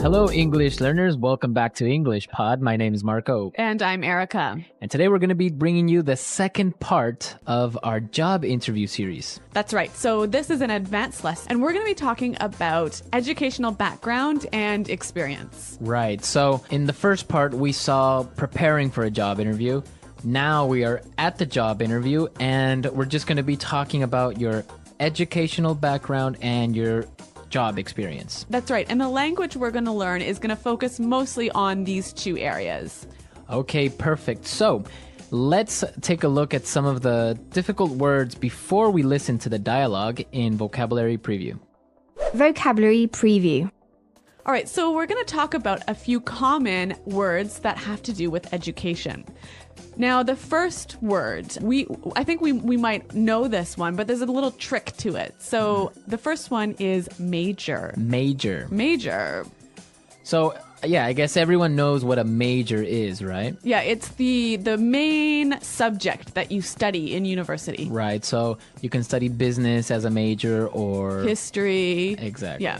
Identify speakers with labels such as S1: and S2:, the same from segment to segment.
S1: Hello, English learners. Welcome back to English Pod. My name is Marco.
S2: And I'm Erica.
S1: And today we're going to be bringing you the second part of our job interview series.
S2: That's right. So this is an advanced lesson, and we're going to be talking about educational background and experience.
S1: Right. So in the first part, we saw preparing for a job interview. Now we are at the job interview, and we're just going to be talking about your educational background and your job experience.
S2: That's right. And the language we're going to learn is going to focus mostly on these two areas.
S1: Okay, perfect. So let's take a look at some of the difficult words before we listen to the dialogue in Vocabulary Preview.
S3: Vocabulary Preview.
S2: All right, so we're going to talk about a few common words that have to do with education. Now, the first word, I think we might know this one, but there's a little trick to it. So the first one is major.
S1: Major.
S2: Major.
S1: So, yeah, I guess everyone knows what a major is, right?
S2: Yeah, it's the main subject that you study in university.
S1: Right, so you can study business as a major or...
S2: history.
S1: Exactly.
S2: Yeah.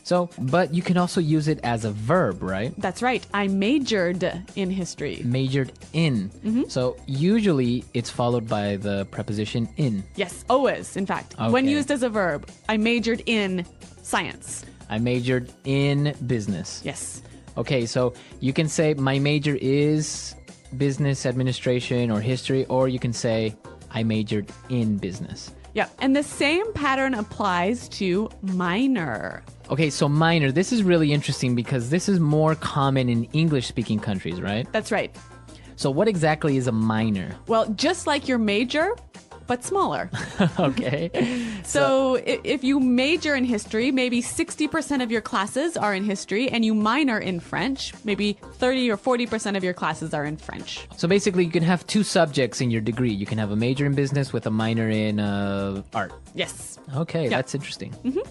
S1: So, but you can also use it as a verb, right?
S2: That's right. I majored in history.
S1: Majored in.
S2: Mm-hmm.
S1: So usually it's followed by the preposition in.
S2: Yes, always, in fact.
S1: Okay.
S2: When used as a verb, I majored in science.
S1: I majored in business.
S2: Yes.
S1: Okay, so you can say my major is business administration or history, or you can say I majored in business.
S2: Yeah, and the same pattern applies to minor.
S1: Okay, so minor, this is really interesting because this is more common in English-speaking countries, right?
S2: That's right.
S1: So what exactly is a minor?
S2: Well, just like your major, but smaller.
S1: Okay.
S2: So if you major in history, maybe 60% of your classes are in history, and you minor in French, maybe 30 or 40% of your classes are in French.
S1: So basically, you can have two subjects in your degree. You can have a major in business with a minor in art.
S2: Yes.
S1: Okay,
S2: Yeah.
S1: that's interesting.
S2: Mm-hmm.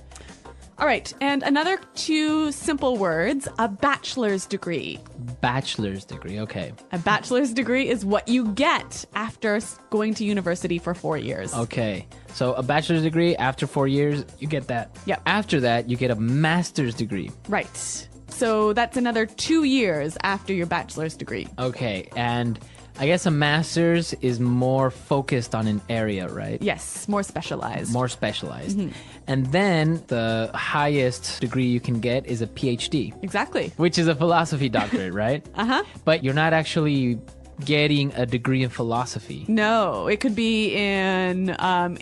S2: All right, and another two simple words, a bachelor's degree.
S1: Bachelor's degree, okay.
S2: A bachelor's degree is what you get after going to university for 4 years.
S1: Okay, so a bachelor's degree, after 4 years, you get that.
S2: Yep.
S1: After that, you get a master's degree.
S2: Right. So that's another 2 years after your bachelor's degree.
S1: Okay, and I guess a master's is more focused on an area, right?
S2: Yes, more specialized.
S1: More specialized.
S2: Mm-hmm.
S1: And then the highest degree you can get is a PhD.
S2: Exactly.
S1: Which is a philosophy doctorate, right?
S2: Uh-huh.
S1: But you're not actually getting a degree in philosophy.
S2: No, it could be in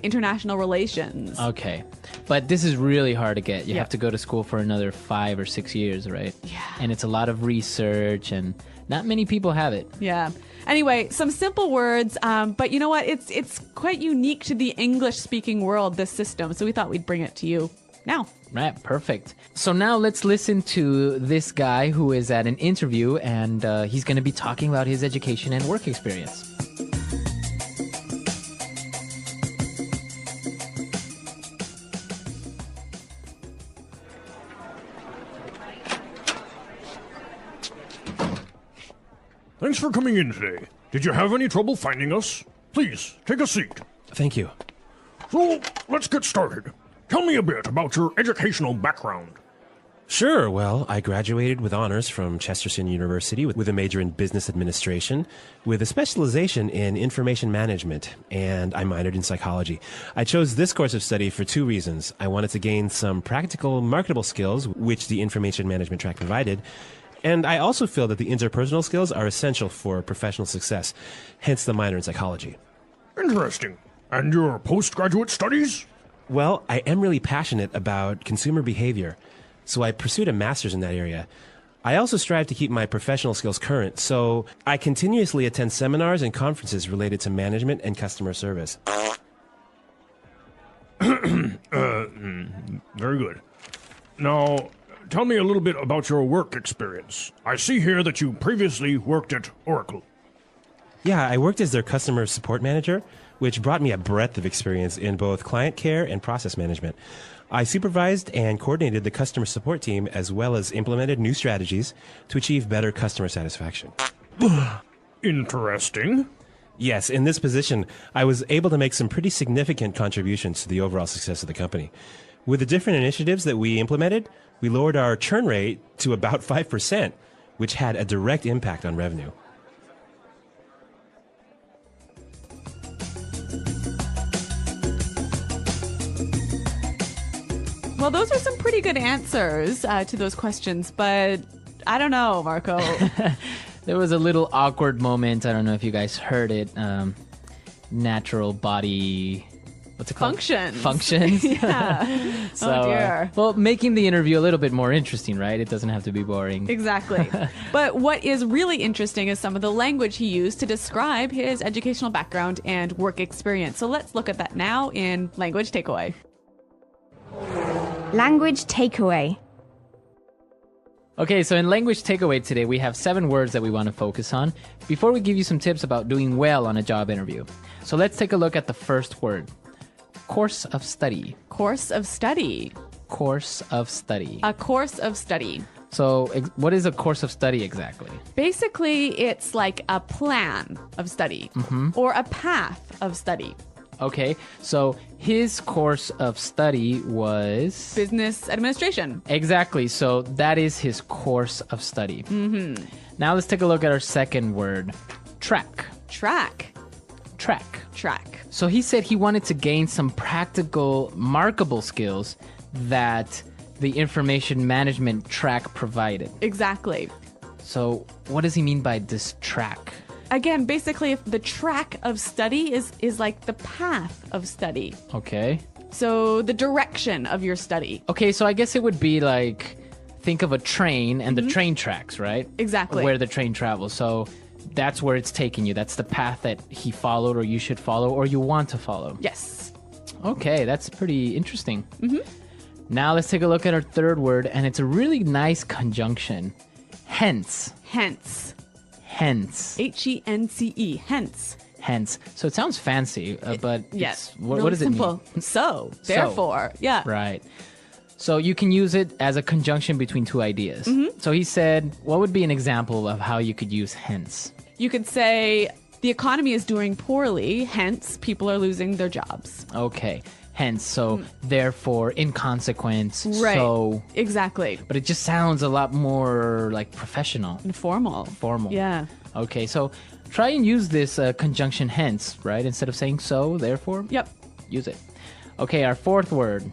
S2: international relations.
S1: Okay. But this is really hard to get. You
S2: Yeah.
S1: have to go to school for another 5 or 6 years, right?
S2: Yeah.
S1: And it's a lot of research, and not many people have it.
S2: Yeah. Anyway, some simple words, but you know what? It's quite unique to the English-speaking world, this system, so we thought we'd bring it to you now.
S1: Right, perfect. So now let's listen to this guy who is at an interview, and he's going to be talking about his education and work experience.
S4: Thanks for coming in today. Did you have any trouble finding us? Please, take a seat.
S5: Thank you.
S4: So, let's get started. Tell me a bit about your educational background.
S5: Sure. Well, I graduated with honors from Chesterton University with a major in business administration, with a specialization in information management, and I minored in psychology. I chose this course of study for two reasons. I wanted to gain some practical, marketable skills, which the information management track provided, and I also feel that the interpersonal skills are essential for professional success, hence the minor in psychology.
S4: Interesting. And your postgraduate studies?
S5: Well, I am really passionate about consumer behavior, so I pursued a master's in that area. I also strive to keep my professional skills current, so I continuously attend seminars and conferences related to management and customer service.
S4: Very good. Now, tell me a little bit about your work experience. I see here that you previously worked at Oracle.
S5: Yeah, I worked as their customer support manager, which brought me a breadth of experience in both client care and process management. I supervised and coordinated the customer support team as well as implemented new strategies to achieve better customer satisfaction.
S4: Interesting.
S5: Yes, in this position, I was able to make some pretty significant contributions to the overall success of the company. With the different initiatives that we implemented, we lowered our churn rate to about 5%, which had a direct impact on revenue.
S2: Well, those are some pretty good answers to those questions, but I don't know, Marco.
S1: There was a little awkward moment. I don't know if you guys heard it. Natural body... What's it called? Functions.
S2: Yeah.
S1: So,
S2: oh, dear.
S1: Well, making the interview a little bit more interesting, right? It doesn't have to be boring.
S2: Exactly. But what is really interesting is some of the language he used to describe his educational background and work experience. So let's look at that now in Language Takeaway.
S3: Language takeaway.
S1: Okay, so in Language Takeaway today, we have 7 words that we want to focus on before we give you some tips about doing well on a job interview. So let's take a look at the first word. Course of study.
S2: Course of study.
S1: Course of study.
S2: A course of study.
S1: So what is a course of study exactly?
S2: Basically, it's like a plan of study or a path of study.
S1: Okay, so his course of study was...
S2: Business administration.
S1: Exactly, so that is his course of study. Mm-hmm. Now let's take a look at our second word. Track.
S2: Track.
S1: Track.
S2: Track.
S1: So he said he wanted to gain some practical, markable skills that the information management track provided.
S2: Exactly.
S1: So what does he mean by this track?
S2: Again, basically, if the track of study is like the path of study.
S1: Okay.
S2: So the direction of your study.
S1: Okay, so I guess it would be like, think of a train and the train tracks, right?
S2: Exactly.
S1: Where the train travels. So that's where it's taking you. That's the path that he followed or you should follow or you want to follow.
S2: Yes.
S1: Okay, that's pretty interesting. Now let's take a look at our third word, and it's a really nice conjunction. Hence.
S2: Hence.
S1: Hence.
S2: H-E-N-C-E. Hence.
S1: Hence. So it sounds fancy, but
S2: Yes.
S1: what
S2: Really
S1: does it
S2: simple.
S1: mean?
S2: So. Therefore. Yeah.
S1: Right. So you can use it as a conjunction between 2 ideas. So he said, what would be an example of how you could use hence?
S2: You could say the economy is doing poorly, hence people are losing their jobs.
S1: Okay. Hence. So therefore, in consequence.
S2: Right.
S1: So.
S2: Exactly.
S1: But it just sounds a lot more like professional.
S2: Informal.
S1: Formal.
S2: Yeah.
S1: Okay. So try and use this conjunction hence, right? Instead of saying so, therefore.
S2: Yep.
S1: Use it. Okay. Our fourth word.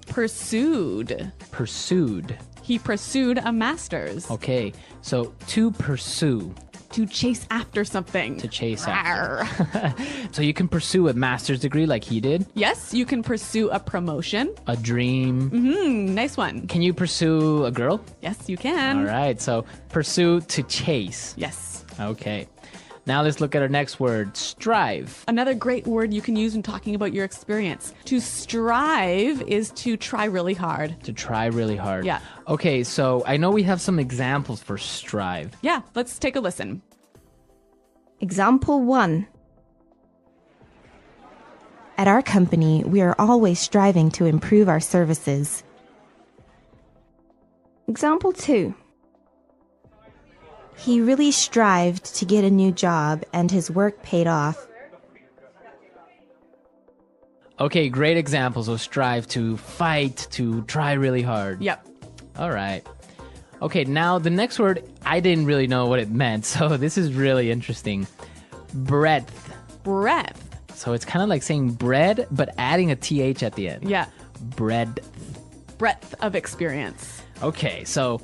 S2: Pursued.
S1: Pursued.
S2: He pursued a master's.
S1: Okay. So to pursue.
S2: To chase after something.
S1: To chase after. So you can pursue a master's degree like he did.
S2: Yes, you can pursue a promotion.
S1: A dream.
S2: Nice one.
S1: Can you pursue a girl?
S2: Yes, you can.
S1: All right. So pursue to chase.
S2: Yes.
S1: Okay. Now let's look at our next word. Strive.
S2: Another great word you can use when talking about your experience. To strive is to try really hard.
S1: To try really hard.
S2: Yeah.
S1: Okay, so I know we have some examples for strive.
S2: Yeah, let's take a listen.
S3: Example 1. At our company, we are always striving to improve our services. Example 2. He really strived to get a new job and his work paid off.
S1: Okay, great examples of strive, to fight, to try really hard.
S2: Yep.
S1: All right. Okay, now the next word, I didn't really know what it meant, so this is really interesting. Breadth.
S2: Breadth.
S1: So it's kind of like saying bread, but adding a TH at the end.
S2: Yeah.
S1: Breadth.
S2: Breadth of experience.
S1: Okay, so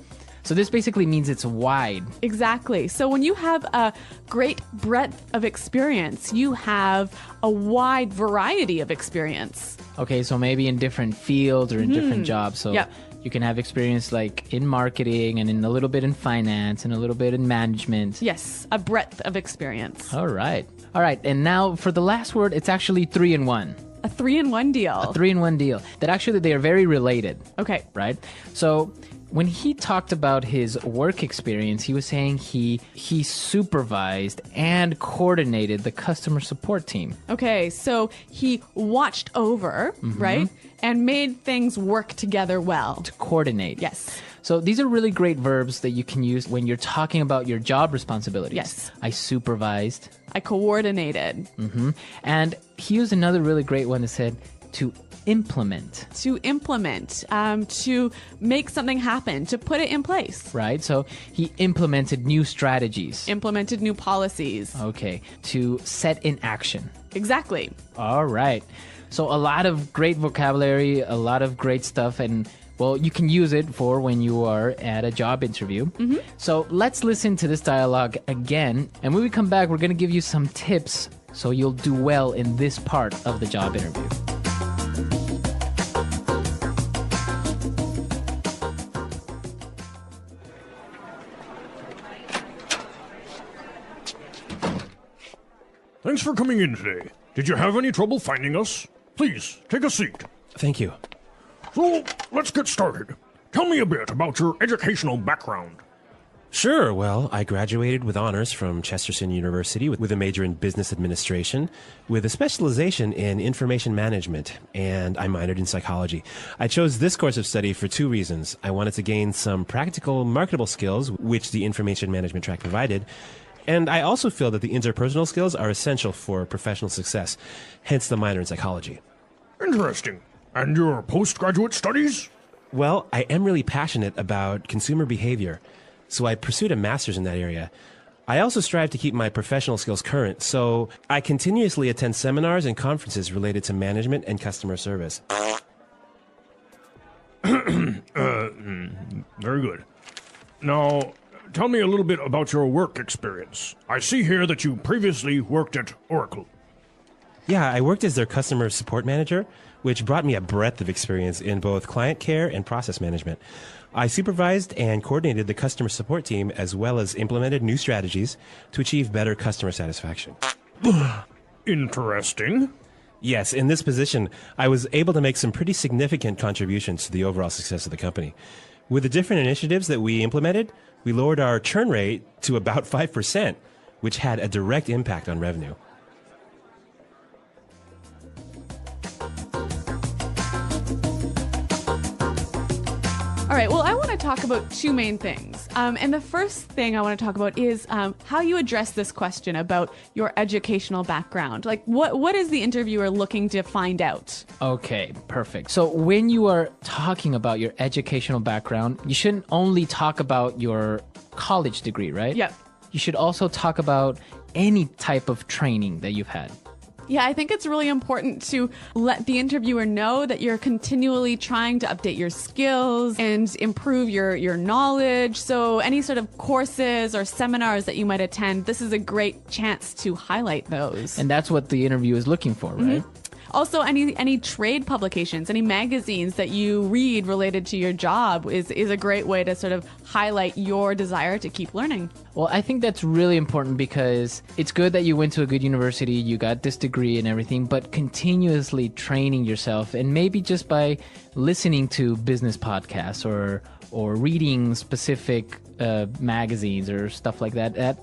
S1: this basically means it's wide.
S2: Exactly. So when you have a great breadth of experience, you have a wide variety of experience.
S1: Okay, so maybe in different fields or in different jobs. So
S2: Yep.
S1: you can have experience like in marketing and in a little bit in finance and a little bit in management.
S2: Yes, a breadth of experience.
S1: All right. All right, and now for the last word, it's actually 3-in-1.
S2: A 3-in-1 deal.
S1: A 3-in-1 deal. That actually they are very related.
S2: Okay.
S1: Right? So when he talked about his work experience, he was saying he supervised and coordinated the customer support team.
S2: Okay, so he watched over, right? And made things work together well.
S1: To coordinate.
S2: Yes.
S1: So these are really great verbs that you can use when you're talking about your job responsibilities.
S2: Yes.
S1: I supervised.
S2: I coordinated.
S1: And he used another really great one that said to implement.
S2: To implement, to make something happen, to put it in place.
S1: Right? So he implemented new strategies.
S2: Implemented new policies.
S1: Okay. To set in action.
S2: Exactly.
S1: All right. So a lot of great vocabulary, a lot of great stuff, and well, you can use it for when you are at a job interview. So let's listen to this dialogue again. And when we come back, we're going to give you some tips so you'll do well in this part of the job interview.
S4: Thanks for coming in today. Did you have any trouble finding us? Please, take a seat.
S5: Thank you.
S4: So, let's get started. Tell me a bit about your educational background.
S5: Sure. Well, I graduated with honors from Chesterton University with a major in business administration, with a specialization in information management, and I minored in psychology. I chose this course of study for two reasons. I wanted to gain some practical, marketable skills, which the information management track provided, and I also feel that the interpersonal skills are essential for professional success, hence the minor in psychology.
S4: Interesting. And your postgraduate studies?
S5: Well, I am really passionate about consumer behavior, so I pursued a master's in that area. I also strive to keep my professional skills current, so I continuously attend seminars and conferences related to management and customer service.
S4: Very good. Now, tell me a little bit about your work experience. I see here that you previously worked at Oracle.
S5: Yeah, I worked as their customer support manager, which brought me a breadth of experience in both client care and process management. I supervised and coordinated the customer support team as well as implemented new strategies to achieve better customer satisfaction.
S4: Interesting.
S5: Yes, in this position, I was able to make some pretty significant contributions to the overall success of the company. With the different initiatives that we implemented, we lowered our churn rate to about 5%, which had a direct impact on revenue.
S2: All right, well, I want to talk about two main things. And the first thing I want to talk about is how you address this question about your educational background. Like, what is the interviewer looking to find out?
S1: Okay, perfect. So when you are talking about your educational background, you shouldn't only talk about your college degree, right?
S2: Yep.
S1: You should also talk about any type of training that you've had.
S2: Yeah, I think it's really important to let the interviewer know that you're continually trying to update your skills and improve your knowledge. So any sort of courses or seminars that you might attend, this is a great chance to highlight those.
S1: And that's what the interview is looking for, right?
S2: Also, any trade publications, any magazines that you read related to your job is a great way to sort of highlight your desire to keep learning.
S1: Well, I think that's really important because it's good that you went to a good university, you got this degree and everything, but continuously training yourself, and maybe just by listening to business podcasts or reading specific magazines or stuff like that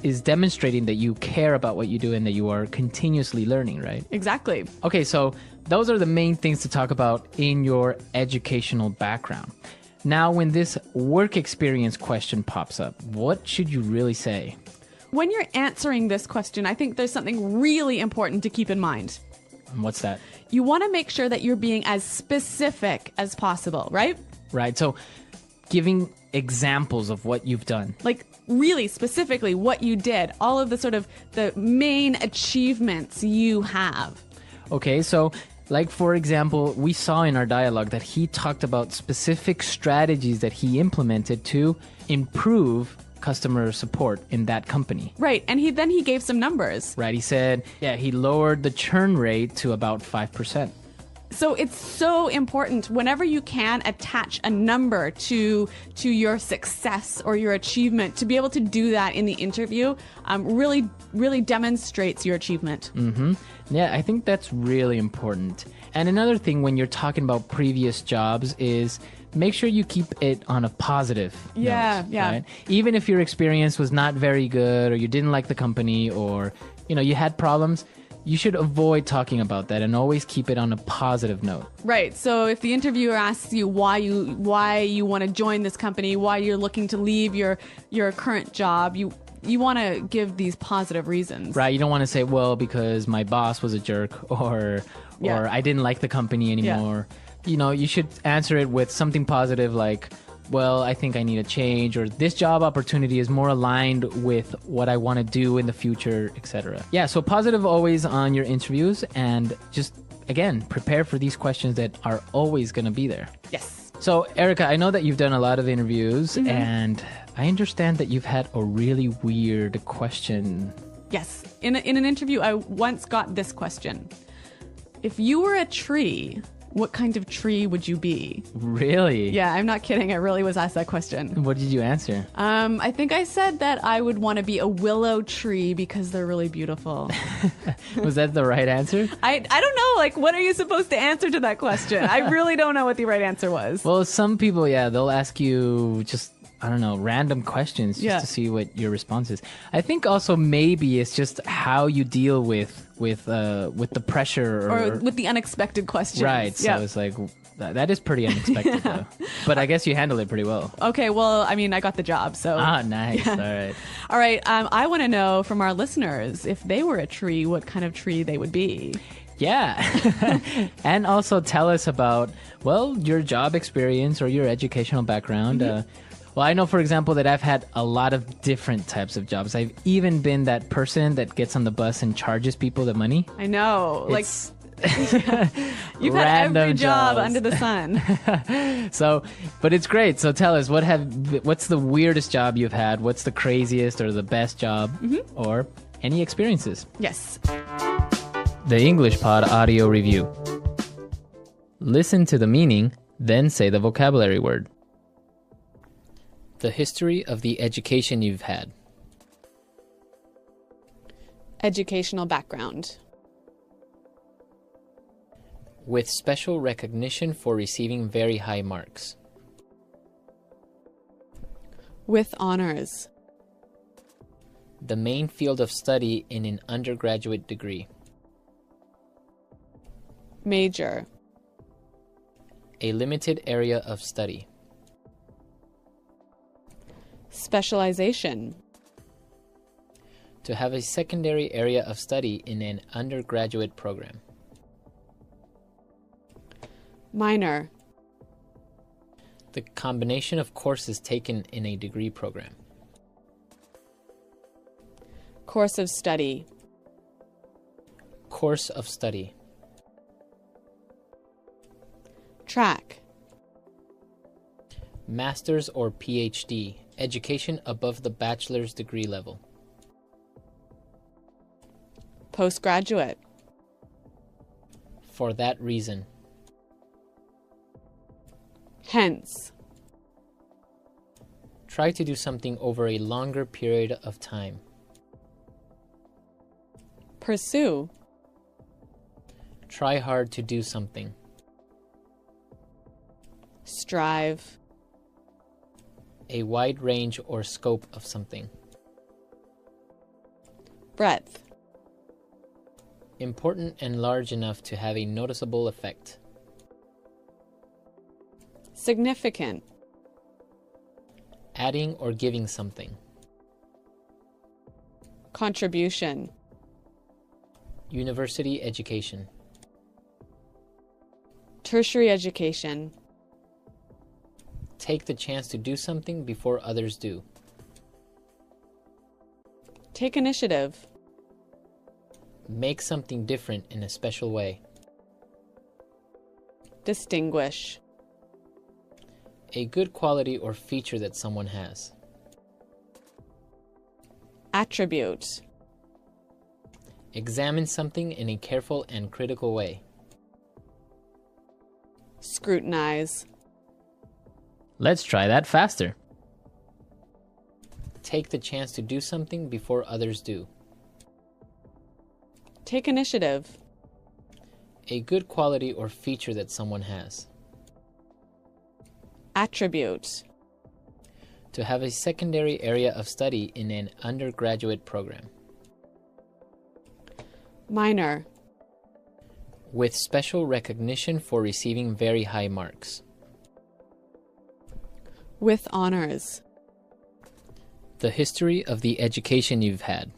S1: is demonstrating that you care about what you do and that you are continuously learning, right?
S2: Exactly.
S1: Okay, so those are the main things to talk about in your educational background. Now, when this work experience question pops up, what should you really say?
S2: When you're answering this question, I think there's something really important to keep in mind.
S1: And what's that?
S2: You want to make sure that you're being as specific as possible, right?
S1: Right, so giving examples of what you've done.
S2: Like, really specifically what you did, all of the sort of the main achievements you have.
S1: Okay, so like, for example, we saw in our dialogue that he talked about specific strategies that he implemented to improve customer support in that company.
S2: Right, and he gave some numbers.
S1: Right, he said, yeah, he lowered the churn rate to about 5%.
S2: So it's so important whenever you can attach a number to your success or your achievement, to be able to do that in the interview really demonstrates your achievement.
S1: Yeah, I think that's really important. And another thing when you're talking about previous jobs is make sure you keep it on a positive note. Right? Even if your experience was not very good, or you didn't like the company, or you had problems, you should avoid talking about that and always keep it on a positive note.
S2: Right. So if the interviewer asks you why you want to join this company, why you're looking to leave your current job, you you want to give these positive reasons.
S1: Right. You don't want to say, well, because my boss was a jerk or I didn't like the company anymore. You know, you should answer it with something positive like, well, I think I need a change, or this job opportunity is more aligned with what I want to do in the future, etc. Yeah, so positive always on your interviews, and just, again, prepare for these questions that are always going to be there.
S2: Yes.
S1: So, Erica, I know that you've done a lot of interviews, and I understand that you've had a really weird question.
S2: Yes. In an interview, I once got this question. If you were a tree, what kind of tree would you be?
S1: Really?
S2: Yeah, I'm not kidding. I really was asked that question.
S1: What did you answer?
S2: I think I said that I would want to be a willow tree because they're really beautiful.
S1: Was that the right answer?
S2: I don't know. Like, what are you supposed to answer to that question? I really don't know what the right answer was.
S1: Well, some people, they'll ask you just, I don't know, random questions just to see what your response is. I think also maybe it's just how you deal with the pressure
S2: or with the unexpected questions.
S1: Right. So it's like, that is pretty unexpected though. But I guess you handled it pretty well.
S2: Okay. Well, I mean, I got the job. So.
S1: Nice. All right.
S2: All right. I want to know from our listeners, if they were a tree, what kind of tree they would be.
S1: Yeah. And also tell us about, well, your job experience or your educational background. Well, I know, for example, that I've had a lot of different types of jobs. I've even been that person that gets on the bus and charges people the money.
S2: I know.
S1: It's
S2: you've had every job
S1: jobs.
S2: under the sun.
S1: So, but it's great. So tell us, what's the weirdest job you've had? What's the craziest or the best job? Or any experiences?
S2: Yes.
S1: The English Pod Audio Review. Listen to the meaning, then say the vocabulary word. The history of the education you've had.
S2: Educational background.
S1: With special recognition for receiving very high marks.
S2: With honors.
S1: The main field of study in an undergraduate degree.
S2: Major.
S1: A limited area of study.
S2: Specialization.
S1: To have a secondary area of study in an undergraduate program.
S2: Minor.
S1: The combination of courses taken in a degree program.
S2: Course of study.
S1: Course of study.
S2: Track.
S1: Master's or PhD, education above the bachelor's degree level.
S2: Postgraduate.
S1: For that reason.
S2: Hence.
S1: Try to do something over a longer period of time.
S2: Pursue.
S1: Try hard to do something.
S2: Strive.
S1: A wide range or scope of something.
S2: Breadth.
S1: Important and large enough to have a noticeable effect.
S2: Significant.
S1: Adding or giving something.
S2: Contribution.
S1: University education.
S2: Tertiary education.
S1: Take the chance to do something before others do.
S2: Take initiative.
S1: Make something different in a special way.
S2: Distinguish.
S1: A good quality or feature that someone has.
S2: Attribute.
S1: Examine something in a careful and critical way.
S2: Scrutinize.
S1: Let's try that faster. Take the chance to do something before others do.
S2: Take initiative.
S1: A good quality or feature that someone has.
S2: Attribute.
S1: To have a secondary area of study in an undergraduate program.
S2: Minor.
S1: With special recognition for receiving very high marks.
S2: With honors.
S1: The history of the education you've had.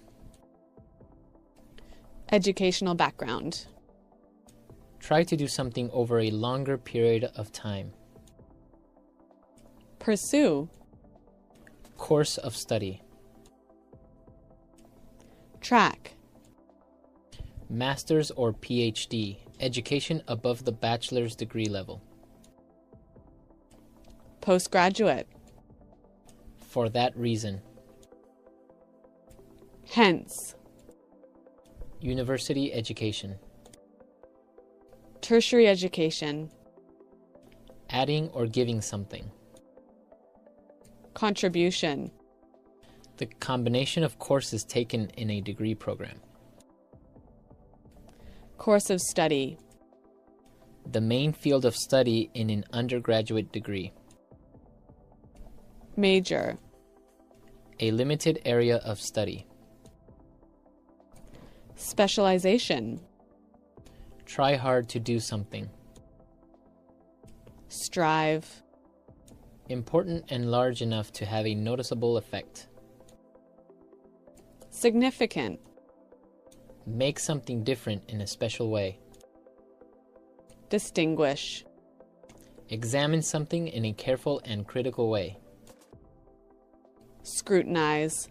S2: Educational background.
S1: Try to do something over a longer period of time.
S2: Pursue.
S1: Course of study.
S2: Track.
S1: Master's or PhD, education above the bachelor's degree level.
S2: Postgraduate.
S1: For that reason.
S2: Hence.
S1: University education.
S2: Tertiary education.
S1: Adding or giving something.
S2: Contribution.
S1: The combination of courses taken in a degree program.
S2: Course of study.
S1: The main field of study in an undergraduate degree.
S2: Major.
S1: A limited area of study.
S2: Specialization.
S1: Try hard to do something.
S2: Strive.
S1: Important and large enough to have a noticeable effect.
S2: Significant.
S1: Make something different in a special way.
S2: Distinguish.
S1: Examine something in a careful and critical way.
S2: Scrutinize.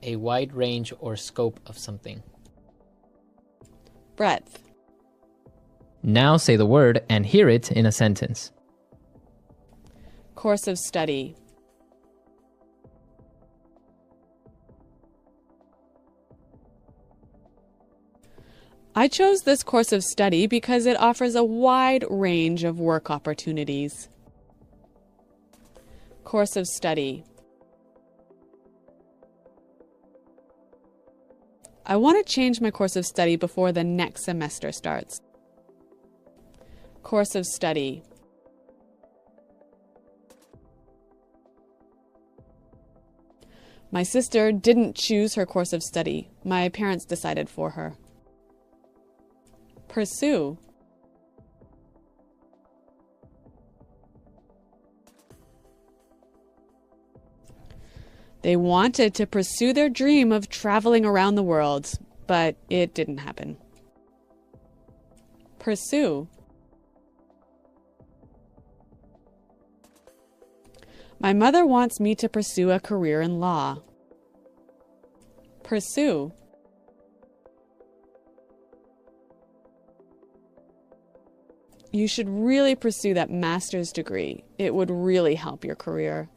S1: A wide range or scope of something.
S2: Breadth.
S1: Now say the word and hear it in a sentence.
S2: Course of study. I chose this course of study because it offers a wide range of work opportunities. Course of study. I want to change my course of study before the next semester starts. Course of study. My sister didn't choose her course of study. My parents decided for her. Pursue. They wanted to pursue their dream of traveling around the world, but it didn't happen. Pursue. My mother wants me to pursue a career in law. Pursue. You should really pursue that master's degree. It would really help your career.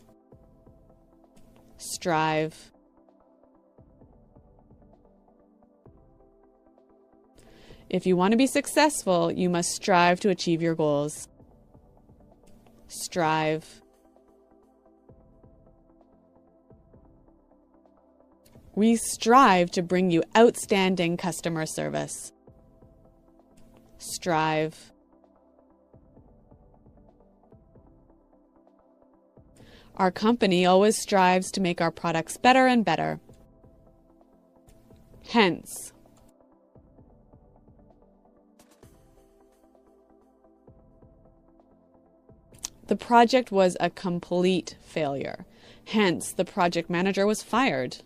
S2: Strive. If you want to be successful, you must strive to achieve your goals. Strive. We strive to bring you outstanding customer service. Strive. Our company always strives to make our products better and better. Hence. The project was a complete failure. Hence, the project manager was fired.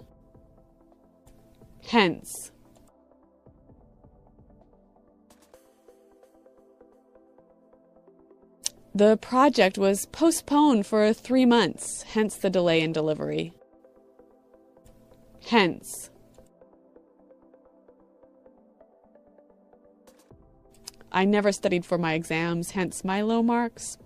S2: Hence. The project was postponed for 3 months, hence the delay in delivery. Hence. I never studied for my exams, hence my low marks.